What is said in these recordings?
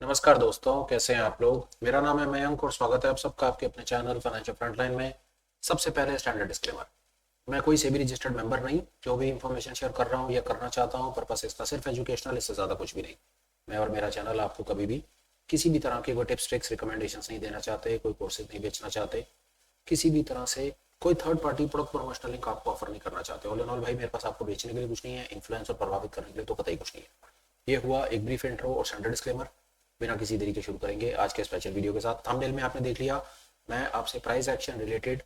नमस्कार दोस्तों, कैसे हैं आप लोग। मेरा नाम है मयंक और स्वागत है आप सबका आपके अपने चैनल फाइनेंशियल फ्रंटलाइन में। सबसे पहले स्टैंडर्ड डिस्क्लेमर। मैं कोई सेबी रजिस्टर्ड मेंबर नहीं। जो भी इंफॉर्मेशन शेयर कर रहा हूँ या करना चाहता हूँ, पर्पस इसका सिर्फ एजुकेशनल, इससे ज़्यादा कुछ भी नहीं। मैं और मेरा चैनल आपको कभी भी किसी भी तरह के कोई टिप्स ट्रिक्स रिकमेंडेशन नहीं देना चाहते, कोई कोर्सेज नहीं बेचना चाहते, किसी भी तरह से कोई third party product promotional link आपको ऑफर नहीं करना चाहते। ऑल एंड ऑल भाई, मेरे पास आपको बेचने के लिए कुछ नहीं है, इन्फ्लुएंस और प्रभावित करने के लिए तो कतई कुछ नहीं है। ये हुआ एक ब्रीफ इंट्रो और स्टैंडर्ड डिस्क्लेमर। बिना किसी देरी के शुरू करेंगे आज के स्पेशल वीडियो के साथ। थंबनेल में आपने देख लिया, मैं आपसे प्राइस एक्शन रिलेटेड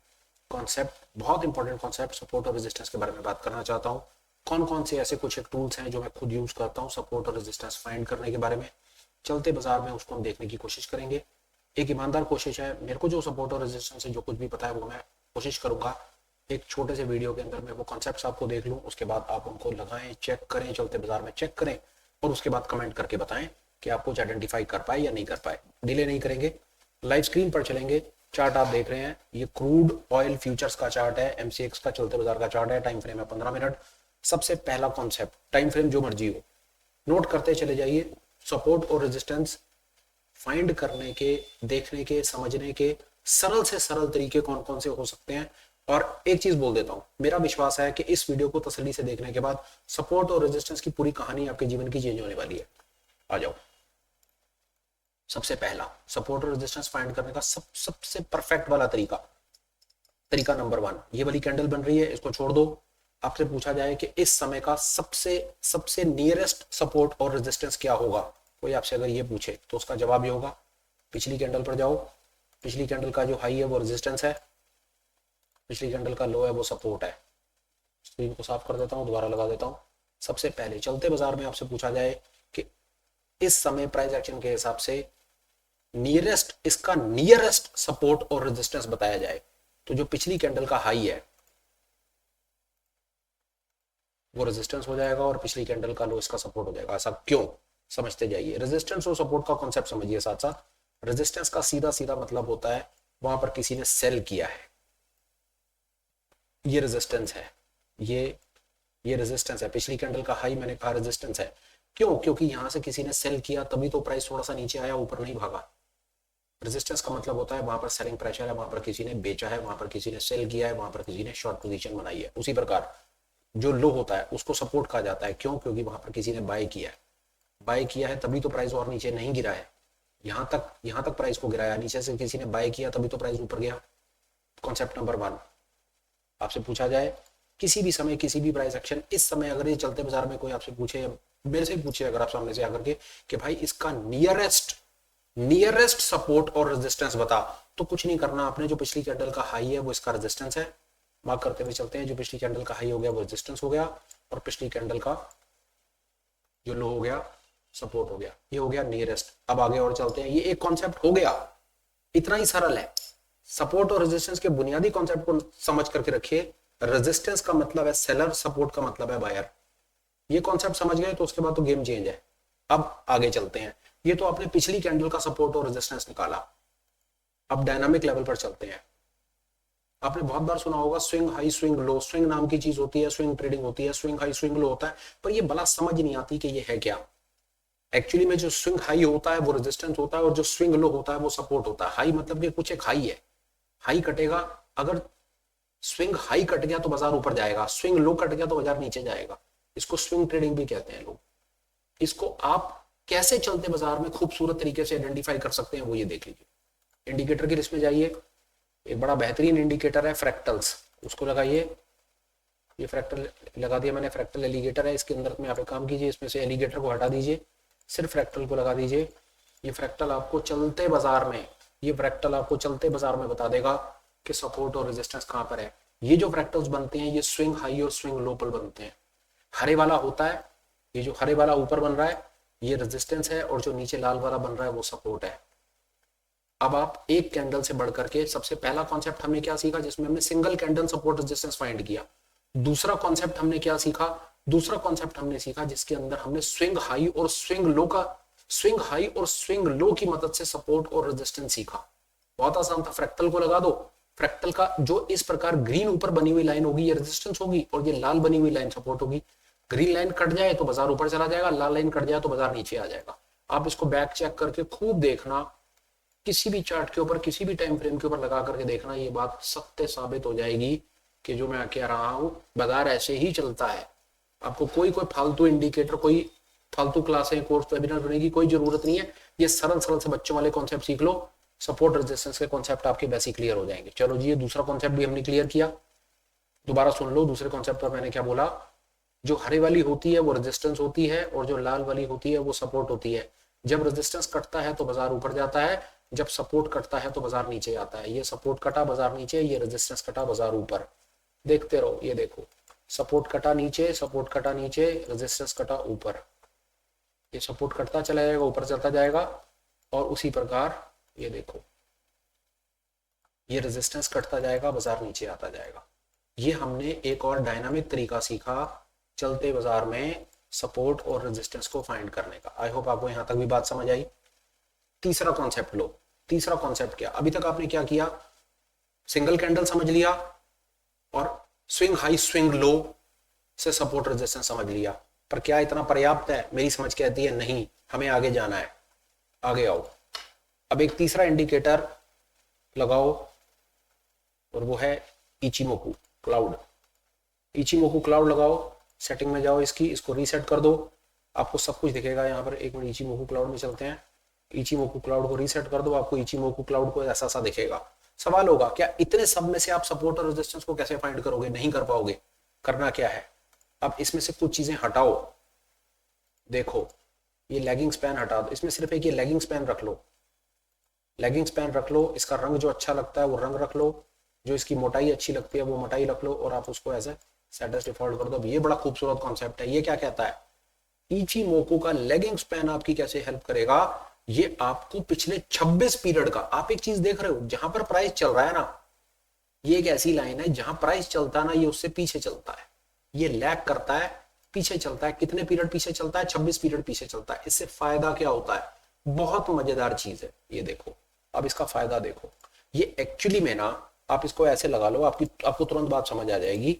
कॉन्सेप्ट, बहुत इंपॉर्टेंट कॉन्सेप्ट सपोर्ट और रेजिस्टेंस के बारे में बात करना चाहता हूँ। कौन कौन से ऐसे कुछ एक टूल्स हैं जो मैं खुद यूज करता हूँ सपोर्ट और रेजिस्टेंस फाइंड करने के बारे में। चलते बाजार में उसको हम देखने की कोशिश करेंगे। एक ईमानदार कोशिश है। मेरे को जो सपोर्ट और रेजिस्टेंस से जो कुछ भी पता है वो मैं कोशिश करूंगा एक छोटे से वीडियो के अंदर मैं वो कॉन्सेप्ट्स आपको देख लूँ, उसके बाद आप उनको लगाएं, चेक करें, चलते बाजार में चेक करें और उसके बाद कमेंट करके बताएं कि आप कुछ आइडेंटिफाई कर पाए या नहीं कर पाए। डिले नहीं करेंगे, लाइव स्क्रीन पर चलेंगे। चार्ट आप देख रहे हैं, ये क्रूड ऑयल फ्यूचर्स का चार्ट है, एमसीएक्स का चलते बाजार का चार्ट है। टाइम फ्रेम है 15 मिनट। सबसे पहला कॉन्सेप्ट, टाइम फ्रेम जो मर्जी हो नोट करते चले जाइए। सपोर्ट और रेजिस्टेंस फाइंड करने के, देखने के, समझने के सरल से सरल तरीके कौन कौन से हो सकते हैं। और एक चीज बोल देता हूं, मेरा विश्वास है कि इस वीडियो को तसल्ली से देखने के बाद सपोर्ट और रेजिस्टेंस की पूरी कहानी आपके जीवन की चेंज होने वाली है। आ जाओ। सबसे पहला सपोर्ट और रेजिस्टेंस फाइंड करने का सबसे परफेक्ट वाला तरीका, तरीका नंबर 1। ये वाली कैंडल बन रही है, इसको छोड़ दो। आपसे पूछा जाए कि इस समय का सबसे सबसे नियरेस्ट सपोर्ट और रेजिस्टेंस क्या होगा, कोई आपसे अगर ये पूछे तो उसका जवाब ये होगा, पिछली कैंडल पर जाओ। पिछली कैंडल का जो हाई है वो रेजिस्टेंस है, पिछली कैंडल का लो है वो सपोर्ट है। स्क्रीन को साफ कर देता हूँ, दोबारा लगा देता हूँ। सबसे पहले चलते बाजार में आपसे पूछा जाए कि इस समय प्राइस एक्शन के हिसाब से नियरेस्ट, इसका नियरेस्ट सपोर्ट और रेजिस्टेंस बताया जाए तो जो पिछली कैंडल का हाई है वो रेजिस्टेंस हो जाएगा और पिछली कैंडल का लो इसका सपोर्ट हो जाएगा। ऐसा क्यों, समझते जाइए। रेजिस्टेंस और सपोर्ट का कॉन्सेप्ट समझिए साथ साथ। रेजिस्टेंस का सीधा सीधा मतलब होता है वहां पर किसी ने सेल किया है, ये रेजिस्टेंस है। ये रेजिस्टेंस है। पिछली कैंडल का हाई मैंने कहा रेजिस्टेंस है। क्यों? क्योंकि यहां से किसी ने सेल किया तभी तो प्राइस थोड़ा सा नीचे आया, ऊपर नहीं भागा। रेजिस्टेंस का मतलब होता है वहां पर सेलिंग प्रेशर है, वहां पर किसी ने बेचा है, वहां पर किसी ने सेल किया है, वहां पर किसी ने शॉर्ट पोजीशन बनाई है। उसी प्रकार जो लो होता है उसको सपोर्ट कहा जाता है। क्यों? क्योंकि वहां पर किसी ने बाय किया है। बाय किया है तभी तो प्राइस और नीचे नहीं गिरा है। यहां तक प्राइस को गिराया, नीचे से किसी ने बाय किया तभी तो प्राइस ऊपर गया। Concept number 1। आपसे पूछा जाए किसी भी समय किसी भी प्राइस एक्शन, इस समय अगर ये चलते बाजार में कोई आपसे पूछे, मेरे से पूछे अगर आप सामने से आकर के कि भाई इसका नियरेस्ट सपोर्ट और रेजिस्टेंस बता, तो कुछ नहीं करना आपने। जो पिछली कैंडल का हाई है वो इसका रेजिस्टेंस है, मार्क करते हुए चलते हैं। जो पिछली कैंडल का हाई हो गया वो रेजिस्टेंस हो गया और पिछली कैंडल का जो लो हो गया सपोर्ट हो गया। ये हो गया नियरेस्ट। अब आगे और चलते हैं। ये एक कॉन्सेप्ट हो गया, इतना ही सरल है। सपोर्ट और रेजिस्टेंस के बुनियादी कॉन्सेप्ट को समझ करके रखिए। रेजिस्टेंस का मतलब है सेलर, सपोर्ट का मतलब है बायर। ये कॉन्सेप्ट समझ गए तो उसके बाद तो गेम चेंज है। अब आगे चलते हैं। ये तो आपने पिछली कैंडल का सपोर्ट और रेजिस्टेंस निकाला। अब डायनामिक लेवल पर चलते हैं। आपने बहुत बार सुना होगा swing high swing low. Swing नाम की चीज होती है, स्विंग ट्रेडिंग होती है, स्विंग हाई स्विंग लो होता है। पर ये बड़ा समझ नहीं आती कि ये है क्या। एक्चुअली में जो स्विंग हाई होता है वो रेजिस्टेंस होता है और जो स्विंग लो होता है वो सपोर्ट होता है। हाई मतलब कि कुछ एक हाई है, हाई कटेगा। अगर स्विंग हाई कट गया तो बाजार ऊपर जाएगा, स्विंग लो कट गया तो बाजार नीचे जाएगा। इसको स्विंग ट्रेडिंग भी कहते हैं लोग। इसको आप कैसे चलते बाजार में खूबसूरत तरीके से आइडेंटिफाई कर सकते हैं वो ये देख लीजिए। इंडिकेटर की लिस्ट में जाइए। एक बड़ा बेहतरीन इंडिकेटर है फ्रैक्टल्स, उसको लगाइए। ये फ्रैक्टल लगा दिया मैंने, फ्रैक्टल एलिगेटर है। इसके अंदर में आप एक काम कीजिए, इसमें से एलिगेटर को हटा दीजिए, सिर्फ फ्रैक्टल को लगा दीजिए। ये फ्रैक्टल आपको चलते बाजार में, ये फ्रैक्टल आपको चलते बाजार में बता देगा कि सपोर्ट और रेजिस्टेंस कहां पर है। ये जो फ्रैक्टल्स बनते हैं ये स्विंग हाई और स्विंग लो पर बनते हैं। हरे वाला होता है, ये जो हरे वाला ऊपर बन रहा है ये रेजिस्टेंस है और जो नीचे लाल वाला बन रहा है वो सपोर्ट है। अब आप एक कैंडल से बढ़कर के, सबसे पहला कॉन्सेप्ट हमने क्या सीखा जिसमें हमने single candle support resistance find किया। दूसरा कॉन्सेप्ट हमने क्या सीखा? दूसरा कॉन्सेप्ट हमने सीखा जिसके अंदर हमने स्विंग हाई और स्विंग लो का, स्विंग हाई और स्विंग लो की मदद से सपोर्ट और रेजिस्टेंस सीखा। बहुत आसान था। फ्रैक्टल को लगा दो। फ्रैक्टल का जो इस प्रकार ग्रीन ऊपर बनी हुई लाइन होगी ये रेजिस्टेंस होगी और ये लाल बनी हुई लाइन सपोर्ट होगी। ग्रीन लाइन कट जाए तो बाजार ऊपर चला जाएगा, लाल लाइन कट जाए तो बाजार नीचे आ जाएगा। आप इसको बैक चेक करके खूब देखना, किसी भी चार्ट के ऊपर, किसी भी टाइम फ्रेम के ऊपर लगा करके देखना, ये बात सत्य साबित हो जाएगी कि जो मैं कह रहा हूं बाजार ऐसे ही चलता है। आपको कोई फालतू इंडिकेटर, कोई फालतू क्लासें, कोर्स, वेबिनार बनने की कोई जरूरत नहीं है। ये सरल सरल से बच्चों वाले कॉन्सेप्ट सीख लो, सपोर्ट रेजिस्टेंस के कॉन्सेप्ट आपके वैसे क्लियर हो जाएंगे। चलो जी, ये दूसरा कॉन्सेप्ट भी हमने क्लियर किया, दोबारा सुन लो। दूसरे कॉन्सेप्ट पर मैंने क्या बोला, जो हरे वाली होती है वो रेजिस्टेंस होती है और जो लाल वाली होती है वो सपोर्ट होती है। जब रेजिस्टेंस कटता है तो बाजार ऊपर जाता है, जब सपोर्ट कटता है तो बाजार नीचे आता है। ये सपोर्ट कटा बाजार नीचे, ये रेजिस्टेंस कटा बाजार ऊपर। देखते रहो, ये देखो, सपोर्ट कटा नीचे, सपोर्ट कटा नीचे, रेजिस्टेंस कटा ऊपर। ये सपोर्ट कटता चला जाएगा, ऊपर चलता जाएगा, और उसी प्रकार ये देखो, ये रेजिस्टेंस कटता जाएगा, बाजार नीचे आता जाएगा। ये हमने एक और डायनामिक तरीका सीखा चलते बाजार में सपोर्ट और रेजिस्टेंस को फाइंड करने का। आई होप आपको यहां तक भी बात समझ आई। तीसरा कॉन्सेप्ट लो। तीसरा कॉन्सेप्ट क्या, अभी तक आपने क्या किया, सिंगल कैंडल समझ लिया और स्विंग हाई स्विंग लो से सपोर्ट रेजिस्टेंस समझ लिया, पर क्या इतना पर्याप्त है? मेरी समझ कहती है नहीं, हमें आगे जाना है। आगे आओ, अब एक तीसरा इंडिकेटर लगाओ और वो है इचिमोकू क्लाउड। इचिमोकू क्लाउड लगाओ, सेटिंग में जाओ इसकी, इसको रीसेट कर दो, आपको सब कुछ दिखेगा यहाँ पर। एक मिनट, इचिमोकू क्लाउड में चलते हैं। इचिमोकू क्लाउड को रीसेट कर दो, आपको इचिमोकू क्लाउड को ऐसा सा दिखेगा। सवाल होगा क्या इतने सब में से आप सपोर्ट और रेजिस्टेंस को कैसे फाइंड करोगे? नहीं कर पाओगे। करना क्या है, अब इसमें से कुछ चीजें हटाओ। देखो, ये लैगिंग स्पैन हटा दो, इसमें सिर्फ एक ये लैगिंग स्पैन रख लो, लैगिंग स्पैन रख लो। इसका रंग जो अच्छा लगता है वो रंग रख लो, जो इसकी मोटाई अच्छी लगती है वो मोटाई रख लो, और आप उसको ऐसे सेट एज डिफॉल्ट कर दो। ये बड़ा खूबसूरत कॉन्सेप्ट है। ये क्या कहता है, इचिमोकू का लैगिंग स्पैन आपकी कैसे हेल्प करेगा? ये आपको पिछले 26 पीरियड का, आप एक चीज देख रहे हो जहां पर प्राइस चल रहा है ना, ये एक ऐसी लाइन है जहां प्राइस चलता है ना, ये उससे पीछे चलता है, ये लैग करता है, पीछे चलता है। कितने पीरियड पीछे चलता है? 26 पीरियड पीछे चलता है। इससे फायदा क्या होता है? बहुत मजेदार चीज है, ये देखो। अब इसका फायदा देखो, ये एक्चुअली में ना, आप इसको ऐसे लगा लो, आपको तुरंत बात समझ आ जाएगी।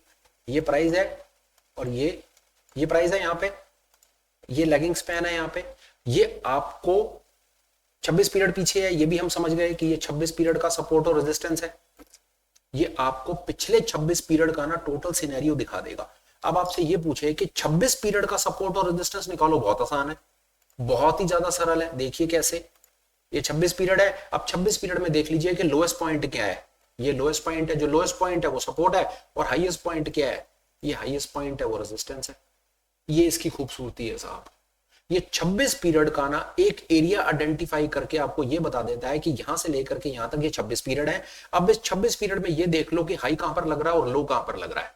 ये प्राइस है और ये प्राइस है यहाँ पे, ये लैगिंग स्पैन है यहाँ पे। ये आपको 26 पीरियड पीछे है, ये भी हम समझ गए कि ये 26 पीरियड का सपोर्ट और रेजिस्टेंस है। ये आपको पिछले 26 पीरियड का ना टोटल सिनेरियो दिखा देगा। अब आपसे ये पूछे कि 26 पीरियड का सपोर्ट और रेजिस्टेंस निकालो, बहुत आसान है, बहुत ही ज्यादा सरल है। देखिए कैसे, ये 26 पीरियड है। अब 26 पीरियड में देख लीजिए कि लोएस्ट पॉइंट क्या है। ये लोएस्ट पॉइंट है, जो लोएस्ट पॉइंट है वो सपोर्ट है, और हाईएस्ट पॉइंट क्या है? ये हाईएस्ट पॉइंट है, वो रेजिस्टेंस है। ये इसकी खूबसूरती है साहब। ये 26 पीरियड का ना एक एरिया आइडेंटिफाई करके आपको ये बता देता है कि यहां से लेकर के यहां तक ये 26 पीरियड है। अब इस 26 पीरियड में ये देख लो कि हाई कहां पर लग रहा है और लो कहां पर लग रहा है।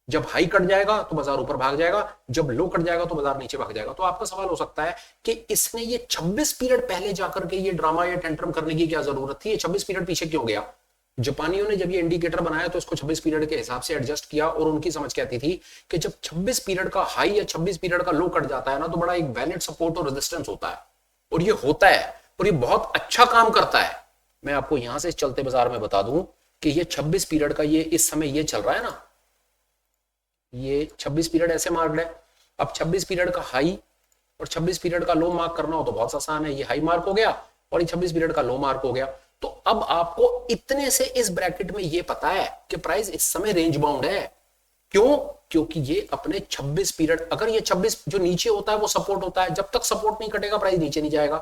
जब हाई कट जाएगा तो बाजार ऊपर भाग जाएगा, जब लो कट जाएगा तो बाजार नीचे भाग जाएगा। तो आपका सवाल हो सकता है कि इसने ये 26 पीरियड पहले जाकर के ये ड्रामा या टेंट्रम करने की क्या जरूरत थी? ये 26 पीरियड पीछे क्यों गया? जापानियों ने जब ये इंडिकेटर बनाया तो इसको 26 पीरियड के हिसाब से एडजस्ट किया, और उनकी समझ कहती थी कि जब 26 पीरियड का हाई या 26 पीरियड का लो कट जाता है ना, तो बड़ा एक वैलिड सपोर्ट और रेजिस्टेंस होता है, और ये होता है, और ये बहुत अच्छा काम करता है। मैं आपको यहां से चलते बाजार में बता दूं कि ये 26 पीरियड का ये इस समय ये चल रहा है ना, ये 26 पीरियड ऐसे मार्क है। अब 26 पीरियड का हाई और 26 पीरियड का लो मार्क करना हो तो बहुत आसान है। ये हाई मार्क हो गया और ये 26 पीरियड का लो मार्क हो गया। तो अब आपको इतने से इस ब्रैकेट में ये पता है कि प्राइस इस समय रेंज बाउंड है। क्यों? क्योंकि ये अपने 26 पीरियड, अगर ये 26 जो नीचे होता है वो सपोर्ट होता है, जब तक सपोर्ट नहीं कटेगा प्राइस नीचे नहीं जाएगा,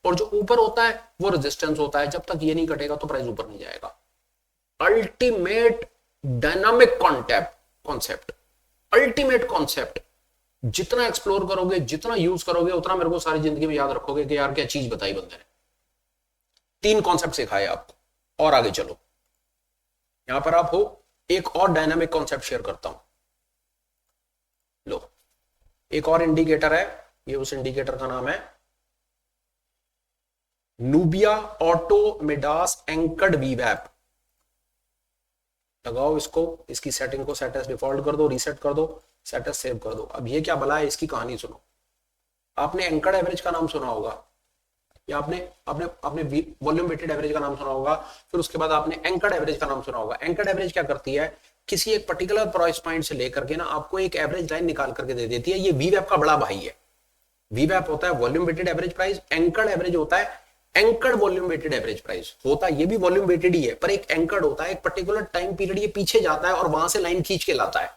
और जो ऊपर होता है वो रेजिस्टेंस होता है, जब तक ये नहीं कटेगा तो प्राइस ऊपर नहीं जाएगा। Ultimate dynamic concept, ultimate concept. जितना एक्सप्लोर करोगे, जितना यूज करोगे, उतना मेरे को सारी जिंदगी में याद रखोगे कि यार क्या चीज बताई बंदे ने। 3 कॉन्सेप्ट सिखाए आपको, और आगे चलो। यहां पर आप हो, एक और डायनामिक कॉन्सेप्ट शेयर करता हूं। लो, एक और इंडिकेटर है, ये उस इंडिकेटर का नाम है नूबिया ऑटो मिडास एंकर्ड वीवैप। लगाओ इसको, इसकी सेटिंग को सेट एज डिफॉल्ट कर दो, रीसेट कर दो, सेट एज सेव कर दो। अब ये क्या भला है, इसकी कहानी सुनो। आपने एंकर्ड एवरेज का नाम सुना होगा, या आपने आपने आपने वॉल्यूम वेटेड एवरेज का नाम सुना होगा, फिर उसके बाद आपने एंकर्ड एवरेज का नाम सुना होगा। एंकर्ड एवरेज क्या करती है, किसी एक पर्टिकुलर प्राइस पॉइंट से लेकर के ना आपको एक एवरेज लाइन निकाल करके दे देती है। ये वीवैप का बड़ा भाई है। वीवैप होता है volume weighted average price, anchored average होता है anchored volume weighted average price. होता ये भी वॉल्यूम वेटेड ही है, पर एक एंकर्ड होता है, एक पर्टिकुलर टाइम पीरियड ये पीछे जाता है और वहां से लाइन खींच के लाता है।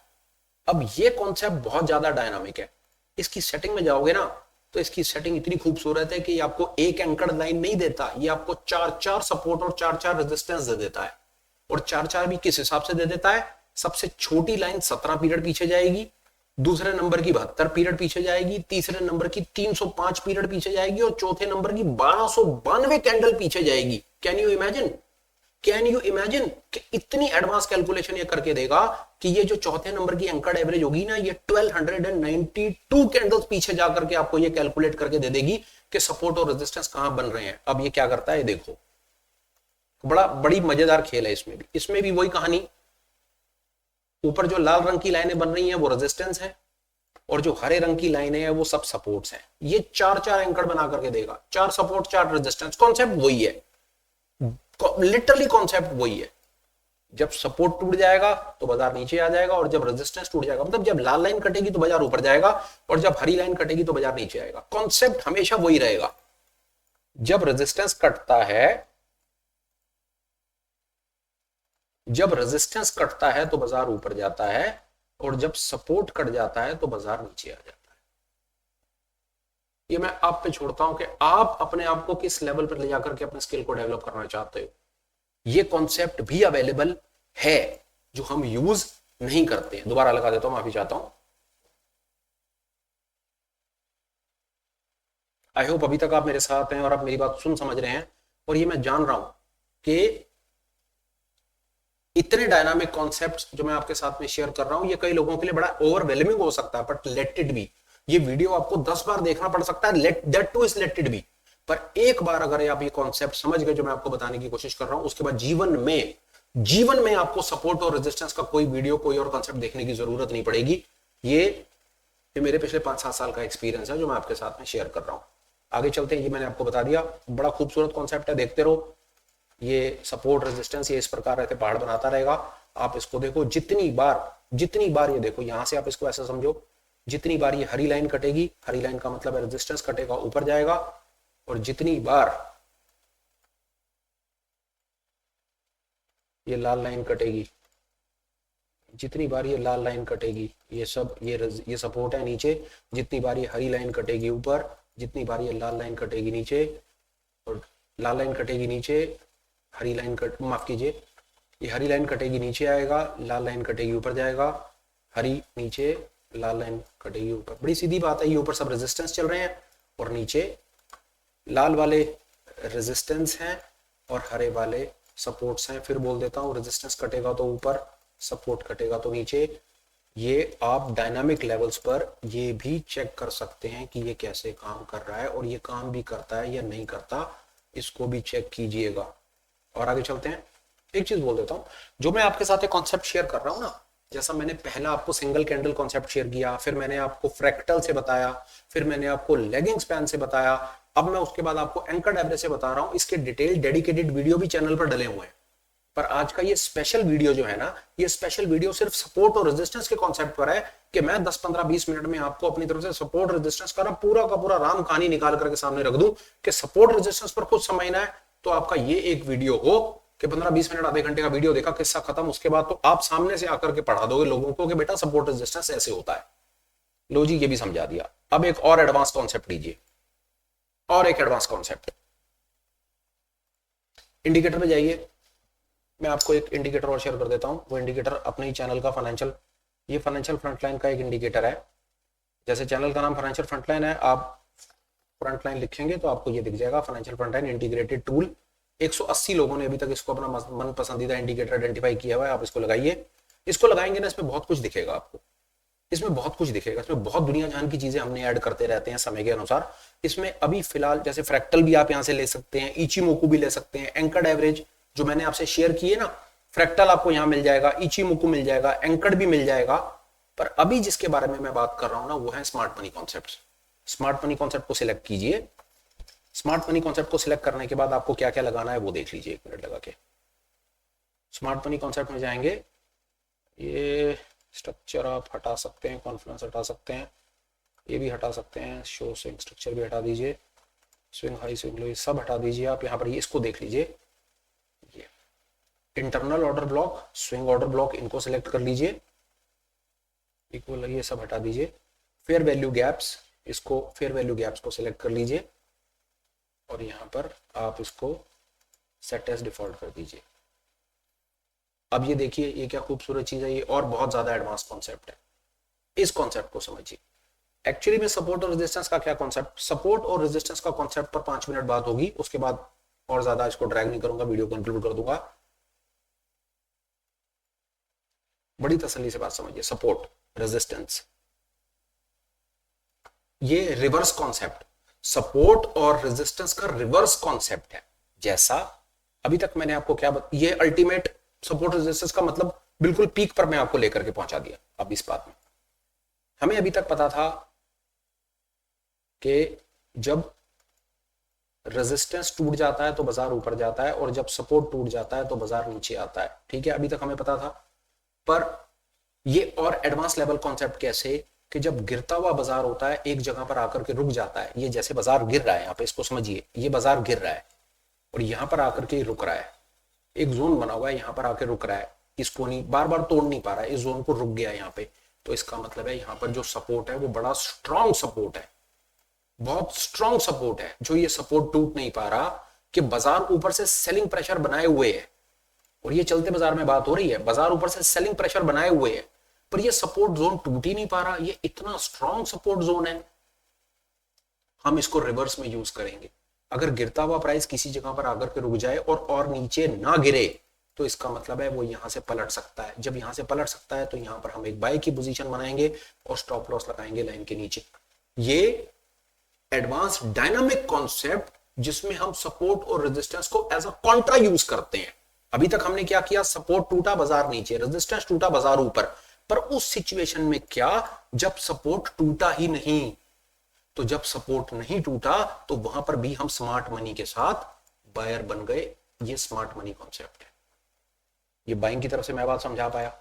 अब ये कॉन्सेप्ट बहुत ज्यादा डायनामिक है। इसकी सेटिंग में जाओगे ना तो इसकी सेटिंग इतनी खूबसूरत है कि ये आपको एक एंकर्ड लाइन नहीं देता, ये आपको चार चार सपोर्ट और चार चार रेजिस्टेंस दे देता है। और चार चार भी किस हिसाब से दे देता है, सबसे छोटी लाइन 17 पीरियड पीछे जाएगी, दूसरे नंबर की 72 पीरियड पीछे जाएगी, तीसरे नंबर की 305 पीरियड पीछे जाएगी और चौथे नंबर की 1292 कैंडल पीछे जाएगी। Can you imagine, can you imagine कि इतनी एडवांस कैलकुलेशन ये करके देगा कि ये जो चौथे नंबर की एंकर्ड एवरेज होगी ना, ये 1292 कैंडल्स पीछे जाकर के आपको ये कैलकुलेट करके दे देगी कि सपोर्ट और रेजिस्टेंस कहां बन रहे हैं। अब ये क्या करता है देखो, बड़ी मजेदार खेल है इसमें भी वही कहानी। ऊपर जो लाल रंग की लाइनें बन रही हैं वो रेजिस्टेंस है और जो हरे रंग की लाइनें हैं वो सब सपोर्ट्स हैं। ये चार चार एंकर बना करके देगा, चार सपोर्ट चार रेजिस्टेंस। कॉन्सेप्ट वही है, लिटरली कॉन्सेप्ट वही है। जब सपोर्ट टूट जाएगा तो बाजार नीचे आ जाएगा और जब रेजिस्टेंस टूट जाएगा, मतलब जब लाल लाइन कटेगी तो बाजार ऊपर जाएगा और जब हरी लाइन कटेगी तो बाजार नीचे आएगा। कॉन्सेप्ट हमेशा वही रहेगा। जब रेजिस्टेंस कटता है, जब रेजिस्टेंस कटता है तो बाजार ऊपर जाता है और जब सपोर्ट कट जाता है तो बाजार नीचे आ जाता है। ये मैं आप पे छोड़ता हूं कि आप अपने आप को किस लेवल पर ले जाकर के अपने स्किल को डेवलप करना चाहते हो। ये कॉन्सेप्ट भी अवेलेबल है जो हम यूज नहीं करते। दोबारा लगा देता हूं, माफी चाहता हूं। आई होप अभी तक आप मेरे साथ हैं और आप मेरी बात सुन समझ रहे हैं। और ये मैं जान रहा हूं कि इतने डायनामिक कॉन्सेप्ट्स जो मैं आपके साथ में शेयर कर रहा हूं, ये कई लोगों के लिए बड़ा ओवरवेलमिंग हो सकता है, बट लेट इट बी। ये वीडियो आपको 10 बार देखना पड़ सकता है, let that two is let it be. पर एक बार अगर आप ये कॉन्सेप्ट समझ गए जो मैं आपको बताने की कोशिश कर रहा हूं, उसके बाद जीवन में आपको सपोर्ट और रेजिस्टेंस का कोई वीडियो, कोई और कॉन्सेप्ट देखने की जरूरत नहीं पड़ेगी। ये मेरे पिछले 5-7 साल का एक्सपीरियंस है जो मैं आपके साथ में शेयर कर रहा हूं। आगे चलते हैं। ये मैंने आपको बता दिया, बड़ा खूबसूरत कॉन्सेप्ट है, देखते रहो। ये सपोर्ट रेजिस्टेंस ये इस प्रकार रहते पहाड़ बनाता रहेगा। आप इसको देखो, जितनी बार ये देखो, यहां से आप इसको ऐसा समझो, जितनी बार ये हरी लाइन कटेगी, हरी लाइन का मतलब है रेजिस्टेंस कटेगा, ऊपर जाएगा। और जितनी बार ये लाल लाइन कटेगी, जितनी बार ये लाल लाइन कटेगी, ये सब ये सपोर्ट है नीचे। जितनी बार ये हरी लाइन कटेगी ऊपर, जितनी बार ये लाल लाइन कटेगी नीचे, और लाल लाइन कटेगी नीचे, हरी लाइन कट माफ कीजिए, ये हरी लाइन कटेगी नीचे आएगा, लाल लाइन कटेगी ऊपर जाएगा, हरी नीचे, लाल लाइन कटेगी ऊपर। बड़ी सीधी बात है। ये ऊपर सब रेजिस्टेंस चल रहे हैं और नीचे लाल वाले रेजिस्टेंस हैं और हरे वाले सपोर्ट्स हैं। फिर बोल देता हूँ, रेजिस्टेंस कटेगा तो ऊपर, सपोर्ट कटेगा तो नीचे। ये आप डायनामिक लेवल्स पर ये भी चेक कर सकते हैं कि ये कैसे काम कर रहा है, और ये काम भी करता है या नहीं करता, इसको भी चेक कीजिएगा। और आगे चलते हैं। एक चीज बोल देता हूं, जो मैं आपके साथ एक कॉन्सेप्ट शेयर कर रहा हूं ना, जैसा मैंने पहला आपको सिंगल कैंडल कॉन्सेप्ट शेयर किया, फिर मैंने आपको फ्रैक्टल से बताया, फिर मैंने आपको लेगिंग स्पैन से बताया, अब मैं उसके बाद आपको एंकर्ड एवरेज से बता रहा हूं। इसके डिटेल डेडिकेटेड वीडियो भी चैनल पर डले हुए हैं। पर आज का ये स्पेशल वीडियो जो है ना, ये स्पेशल वीडियो सिर्फ सपोर्ट और रेजिस्टेंस के कॉन्सेप्ट पर है कि मैं 10, 15, 20 मिनट में आपको अपनी तरफ से सपोर्ट रेजिस्टेंस का पूरा का पूरा राम कहानी निकाल करके सामने रख दूं कि सपोर्ट रेजिस्टेंस पर कुछ समझना है तो आपका ये एक वीडियो हो कि 15-20 मिनट, आधे घंटे का वीडियो देखा, किस्सा खत्म। उसके बाद तो आप सामने से आकर के पढ़ा दोगे लोगों को कि बेटा सपोर्ट रेजिस्टेंस ऐसे होता है। लो जी, ये भी समझा दिया। अब एक और एडवांस कॉन्सेप्ट लीजिए, और एक एडवांस कॉन्सेप्ट। इंडिकेटर में जाइए। मैं आपको एक इंडिकेटर और शेयर कर देता हूं। वो इंडिकेटर अपने ही चैनल का ये फाइनेंशियल फ्रंटलाइन का एक इंडिकेटर है। जैसे चैनल का नाम फाइनेंशियल फ्रंटलाइन है, आप फ्रंटलाइन लिखेंगे तो आपको ये दिख जाएगा, फाइनेंशियल फ्रंटलाइन इंटीग्रेटेड टूल। 180 लोगों ने अभी तक इसको अपना मन पसंदीदा इंडिकेटर आइडेंटिफाई किया हुआ है। आप इसको लगाइए। इसको लगाएंगे ना, इसमें बहुत कुछ दिखेगा आपको। इसमें बहुत कुछ दिखेगा, इसमें बहुत दुनिया जहान की चीजें हमने ऐड करते रहते हैं समय के अनुसार। इसमें अभी फिलहाल जैसे फ्रैक्टल भी आप यहां से ले सकते हैं, इचिमोकू भी ले सकते हैं, एंकर्ड एवरेज जो मैंने आपसे शेयर किए ना, फ्रैक्टल आपको यहां मिल जाएगा, इचिमोकू मिल जाएगा, एंकर्ड भी मिल जाएगा। पर अभी जिसके बारे में मैं बात कर रहा हूं ना, वो है smart money concept. Smart money concept को सिलेक्ट कीजिए। स्मार्ट मनी कॉन्सेप्ट को सिलेक्ट करने के बाद आपको क्या क्या लगाना है वो देख लीजिए, 1 मिनट लगा के। स्मार्ट मनी कॉन्सेप्ट में जाएंगे, ये स्ट्रक्चर आप हटा सकते हैं, कॉन्फ्लुएंस हटा सकते हैं, ये भी हटा सकते हैं, शो स्विंग स्ट्रक्चर भी हटा दीजिए, स्विंग हाई स्विंग लो, ये सब हटा दीजिए आप। यहाँ पर ये इसको देख लीजिए, ये internal order block, swing order block, इनको सिलेक्ट कर लीजिए, इक्वल, ये सब हटा दीजिए। फेयर वैल्यू गैप्स, इसको फेयर वैल्यू गैप्स को सिलेक्ट कर लीजिए और यहाँ पर आप इसको सेट एज डिफॉल्ट कर दीजिए। अब ये देखिए ये क्या खूबसूरत चीज है, ये और बहुत ज्यादा एडवांस कॉन्सेप्ट है, इस कॉन्सेप्ट को समझिए। एक्चुअली में सपोर्ट और रेजिस्टेंस का क्या कॉन्सेप्ट, सपोर्ट और रेजिस्टेंस का कॉन्सेप्ट पर 5 मिनट बात होगी, उसके बाद और ज्यादा इसको ड्रैग नहीं करूंगा, वीडियो कंक्लूड कर दूंगा। बड़ी तसल्ली से बात समझिए, सपोर्ट रेजिस्टेंस, ये रिवर्स कॉन्सेप्ट, सपोर्ट और रेजिस्टेंस का रिवर्स कॉन्सेप्ट है। जैसा अभी तक मैंने आपको क्या ये अल्टीमेट सपोर्ट रेजिस्टेंस का मतलब बिल्कुल पीक पर मैं आपको लेकर के पहुंचा दिया। अब इस बात में हमें अभी तक पता था कि जब रेजिस्टेंस टूट जाता है तो बाजार ऊपर जाता है, और जब सपोर्ट टूट जाता है तो बाजार नीचे आता है, ठीक है, अभी तक हमें पता था। पर ये और एडवांस लेवल कॉन्सेप्ट कैसे कि जब गिरता हुआ बाजार होता है एक जगह पर आकर के रुक जाता है, ये जैसे बाजार गिर रहा है, यहाँ पे इसको समझिए, ये बाजार गिर रहा है और यहाँ पर आकर के रुक रहा है, एक जोन बना हुआ है, यहाँ पर आकर रुक रहा है, इसको नहीं बार बार तोड़ नहीं पा रहा है, इस जोन को रुक गया यहाँ पे, तो इसका मतलब है यहाँ पर जो सपोर्ट है वो बड़ा स्ट्रॉन्ग सपोर्ट है, बहुत स्ट्रॉन्ग सपोर्ट है, जो ये सपोर्ट टूट नहीं पा रहा कि बाजार ऊपर से सेलिंग प्रेशर बनाए हुए है, और ये चलते बाजार में बात हो रही है, बाजार ऊपर से सेलिंग प्रेशर बनाए हुए है, पर ये सपोर्ट जोन टूट ही नहीं पा रहा, ये इतना स्ट्रॉन्ग सपोर्ट जोन है। हम इसको रिवर्स में यूज करेंगे, अगर गिरता हुआ प्राइस किसी जगह पर आकर के रुक जाए और नीचे ना गिरे तो इसका मतलब है वो यहां से पलट सकता है, जब यहां से पलट सकता है तो यहां पर हम एक बाय की पोजीशन बनाएंगे और स्टॉप लॉस लगाएंगे लाइन के नीचे। ये एडवांस डायनामिक कॉन्सेप्ट जिसमें हम सपोर्ट और रेजिस्टेंस को एज अ कॉन्ट्रा यूज करते हैं। अभी तक हमने क्या किया, सपोर्ट टूटा बाजार नीचे, रेजिस्टेंस टूटा बाजार ऊपर, पर उस सिचुएशन में क्या, जब सपोर्ट टूटा ही नहीं, तो जब सपोर्ट नहीं टूटा तो वहां पर भी हम स्मार्ट मनी के साथ बायर बन गए। ये स्मार्ट मनी कॉन्सेप्ट है। ये बाइंग की तरफ से मैं बात समझा पाया,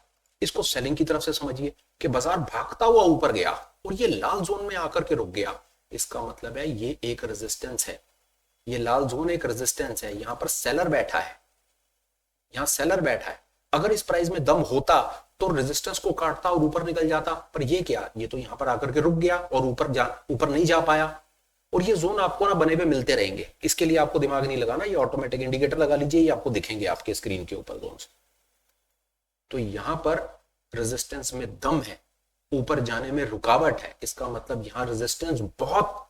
इसको सेलिंग की तरफ से समझिए कि बाजार भागता हुआ ऊपर गया और ये लाल जोन में आकर के रुक गया, इसका मतलब है ये एक रेजिस्टेंस है, ये लाल जोन एक रेजिस्टेंस है, यहां पर सेलर बैठा है, यहां सेलर बैठा है। अगर इस प्राइस में दम होता तो रेजिस्टेंस को काटता और ऊपर निकल जाता, पर ये क्या, ये तो यहां पर आकर के रुक गया और ऊपर नहीं जा पाया, और ये जोन आपको ना बने हुए मिलते रहेंगे। इसके लिए आपको दिमाग नहीं लगाना, ये ऑटोमेटिक इंडिकेटर लगा लीजिए, ये आपको दिखेंगे आपके स्क्रीन के ऊपर जोन। तो यहां पर रेजिस्टेंस में दम है, ऊपर जाने में रुकावट है, इसका मतलब यहां रेजिस्टेंस बहुत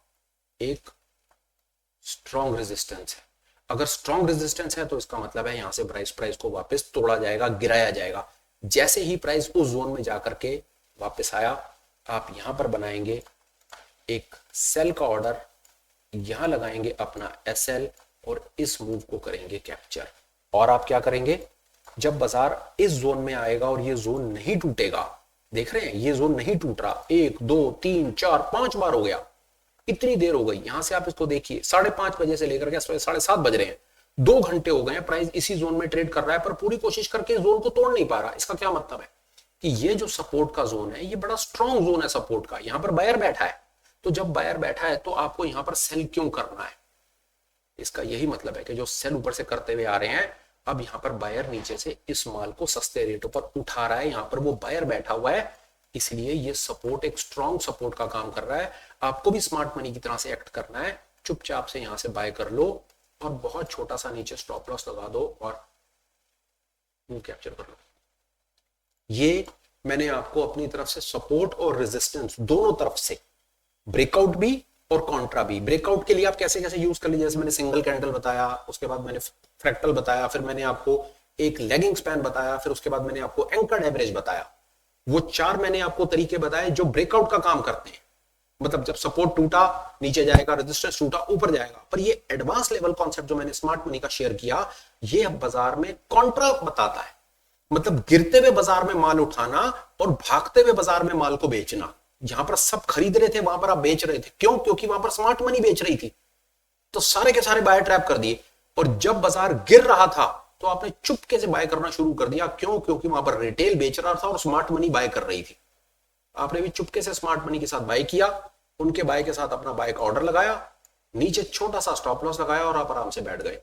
एक स्ट्रॉन्ग रेजिस्टेंस है। अगर स्ट्रॉन्ग रेजिस्टेंस है तो इसका मतलब है यहां से प्राइस को वापस तोड़ा जाएगा, गिराया जाएगा। जैसे ही प्राइस उस जोन में जाकर के वापस आया, आप यहां पर बनाएंगे एक सेल का ऑर्डर, यहां लगाएंगे अपना SL और इस मूव को करेंगे कैप्चर। और आप क्या करेंगे, जब बाजार इस जोन में आएगा और ये जोन नहीं टूटेगा, देख रहे हैं ये जोन नहीं टूट रहा, 1 2 3 4 5 बार हो गया, इतनी देर हो गई, यहां से आप इसको देखिए 5:30 बजे से लेकर के 7:30 बज रहे हैं, 2 घंटे हो गए, प्राइस इसी जोन में ट्रेड कर रहा है, पर पूरी कोशिश करके जोन को तोड़ नहीं पा रहा। इसका क्या मतलब है कि ये जो सपोर्ट का जोन है ये बड़ा स्ट्रॉन्ग जोन है सपोर्ट का, यहां पर बायर बैठा है, तो जब बायर बैठा है तो आपको यहां पर सेल क्यों करना है, इसका यही मतलब है कि जो सेल ऊपर से करते हुए आ रहे हैं, अब यहां पर बायर नीचे से इस माल को सस्ते रेटों पर उठा रहा है, यहां पर वो बायर बैठा हुआ है, इसलिए ये सपोर्ट एक स्ट्रॉन्ग सपोर्ट का काम कर रहा है। आपको भी स्मार्ट मनी की तरह से एक्ट करना है, चुपचाप से यहां से बाय कर लो और बहुत छोटा सा नीचे स्टॉप लॉस लगा दो और मूव कैप्चर कर लो। ये मैंने आपको अपनी तरफ से सपोर्ट और रेजिस्टेंस दोनों तरफ से, ब्रेकआउट भी और कॉन्ट्रा भी। ब्रेकआउट के लिए आप कैसे कैसे यूज कर लीजिए, जैसे मैंने सिंगल कैंडल बताया, उसके बाद मैंने फ्रैक्टल बताया, फिर मैंने आपको एक लेगिंग स्पैन बताया, फिर उसके बाद मैंने आपको एंकर्ड एवरेज बताया। वो 4 मैंने आपको तरीके बताए जो ब्रेकआउट का काम करते हैं, मतलब जब सपोर्ट टूटा नीचे जाएगा, रेजिस्टेंस टूटा ऊपर जाएगा। पर ये एडवांस लेवल कॉन्सेप्ट जो मैंने स्मार्ट मनी का शेयर किया, ये अब बाजार में कॉन्ट्रा बताता है, मतलब गिरते हुए बाजार में माल उठाना और भागते हुए बाजार में माल को बेचना। जहां पर सब खरीद रहे थे वहां पर आप बेच रहे थे, क्यों, क्योंकि वहां पर स्मार्ट मनी बेच रही थी, तो सारे के सारे बाय ट्रैप कर दिए। और जब बाजार गिर रहा था तो आपने चुपके से बाय करना शुरू कर दिया, क्यों, क्योंकि वहां पर रिटेल बेच रहा था और स्मार्ट मनी बाय कर रही थी। आपने भी चुपके से स्मार्ट मनी के साथ बाय किया, उनके बाय के साथ अपना बाय का ऑर्डर लगाया, नीचे छोटा सा स्टॉप लॉस लगाया और आप आराम से बैठ गए।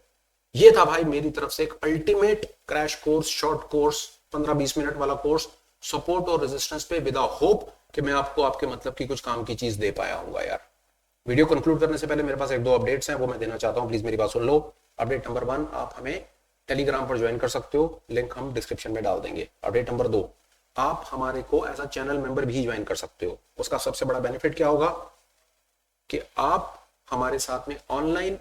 ये था भाई मेरी तरफ से एक ultimate crash course, short course, 15-20 minute वाला कोर्स सपोर्ट और रेजिस्टेंस पे, विद होप कि मैं आपको आपके मतलब की कुछ काम की चीज दे पाया हूँ यार। वीडियो कंक्लूड करने से पहले मेरे पास 1-2 अपडेट्स हैं, वो मैं देना चाहता हूँ, प्लीज मेरी बात सुन लो। अपडेट नंबर 1, आप हमें टेलीग्राम पर ज्वाइन कर सकते हो, लिंक हम डिस्क्रिप्शन में डाल देंगे। अपडेट नंबर 2, आप हमारे को एज अ चैनल मेंबर भी ज्वाइन कर सकते हो। उसका सबसे बड़ा बेनिफिट क्या होगा कि आप हमारे साथ में ऑनलाइन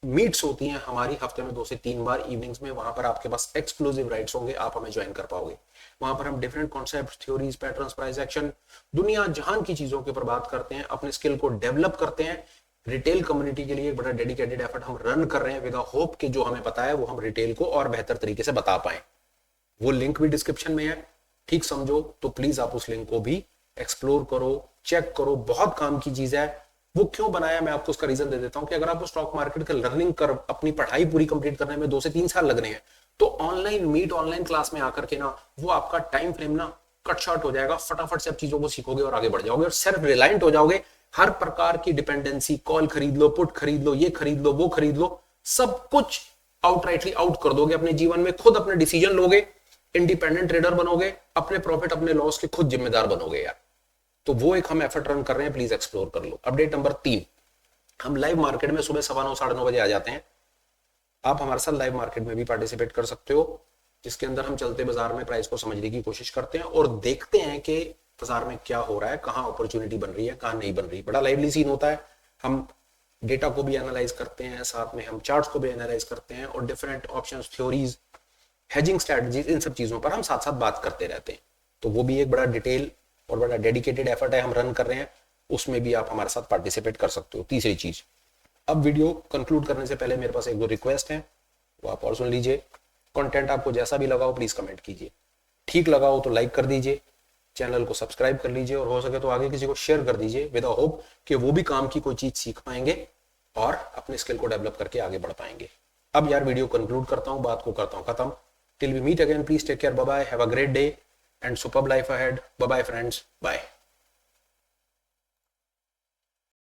मीट्स होती हैं हमारी हफ्ते में 2 से 3 बार इवनिंग्स में, वहां पर आपके पास एक्सक्लूसिव राइट्स होंगे, आप हमें ज्वाइन कर पाओगे। वहां पर हम different concept, theories, patterns, price action, दुनिया जहान की चीजों के ऊपर बात करते हैं, अपने स्किल को डेवलप करते हैं। रिटेल कम्युनिटी के लिए एक बड़ा डेडिकेटेड एफर्ट हम रन कर रहे हैं विद होप कि जो हमें पता है वो हम रिटेल को और बेहतर तरीके से बता पाए। वो लिंक भी डिस्क्रिप्शन में है, ठीक समझो तो प्लीज आप उस लिंक को भी एक्सप्लोर करो, चेक करो, बहुत काम की चीज है। वो क्यों बनाया मैं आपको उसका रीजन दे देता हूं कि अगर आपको स्टॉक मार्केट का लर्निंग कर अपनी पढ़ाई पूरी कंप्लीट करने में 2 से 3 साल लगने हैं, तो ऑनलाइन मीट, ऑनलाइन क्लास में आकर के ना वो आपका टाइम फ्रेम ना कट शॉर्ट हो जाएगा, फटाफट से आप चीजों को सीखोगे और आगे बढ़ जाओगे और सेल्फ रिलायंट हो जाओगे। हर प्रकार की डिपेंडेंसी, कॉल खरीद लो, पुट खरीद लो, ये खरीद लो, वो खरीद लो, सब कुछ आउटराइटली आउट कर दोगे अपने जीवन में, खुद अपने डिसीजन लोगे, इंडिपेंडेंट ट्रेडर बनोगे, अपने प्रॉफिट अपने लॉस के खुद जिम्मेदार बनोगे यार। तो वो एक हम एफर्ट रन कर रहे हैं, प्लीज एक्सप्लोर कर लो। अपडेट नंबर 3, हम लाइव मार्केट में सुबह 9:15 साढ़े 9 बजे आ जाते हैं। आप हमारे साथ लाइव मार्केट में भी पार्टिसिपेट कर सकते हो, जिसके अंदर हम चलते बाजार में प्राइस को समझने की कोशिश करते हैं और देखते हैं कि बाजार में क्या हो रहा है, कहां अपॉर्चुनिटी बन रही है, कहां नहीं बन रही। बड़ा लाइवली सीन होता है। हम डेटा को भी एनालाइज करते हैं, साथ में हम चार्ट्स को भी एनालाइज करते हैं और different options, theories, hedging strategies, इन सब चीजों पर हम साथ साथ बात करते रहते हैं। तो वो भी एक बड़ा डिटेल और बड़ा डेडिकेटेड एफर्ट है, हम रन कर रहे हैं, उसमें भी आप हमारे साथ पार्टिसिपेट कर सकते हो। तीसरी चीज, अब वीडियो कंक्लूड करने से पहले मेरे पास 1-2 रिक्वेस्ट है, वो आप और सुन लीजिए। कंटेंट आपको जैसा भी लगा हो प्लीज कमेंट कीजिए, ठीक लगा हो तो लाइक कर दीजिए, चैनल को सब्सक्राइब कर लीजिए और हो सके तो आगे किसी को शेयर कर दीजिए विद होप कि वो भी काम की कोई चीज सीख पाएंगे और अपने स्किल को डेवलप करके आगे बढ़ पाएंगे। अब यार वीडियो कंक्लूड करता हूं, बात को करता हूं खत्म। Till we meet again, please take care, bye bye, have a great day and superb life ahead. Bye bye friends, bye.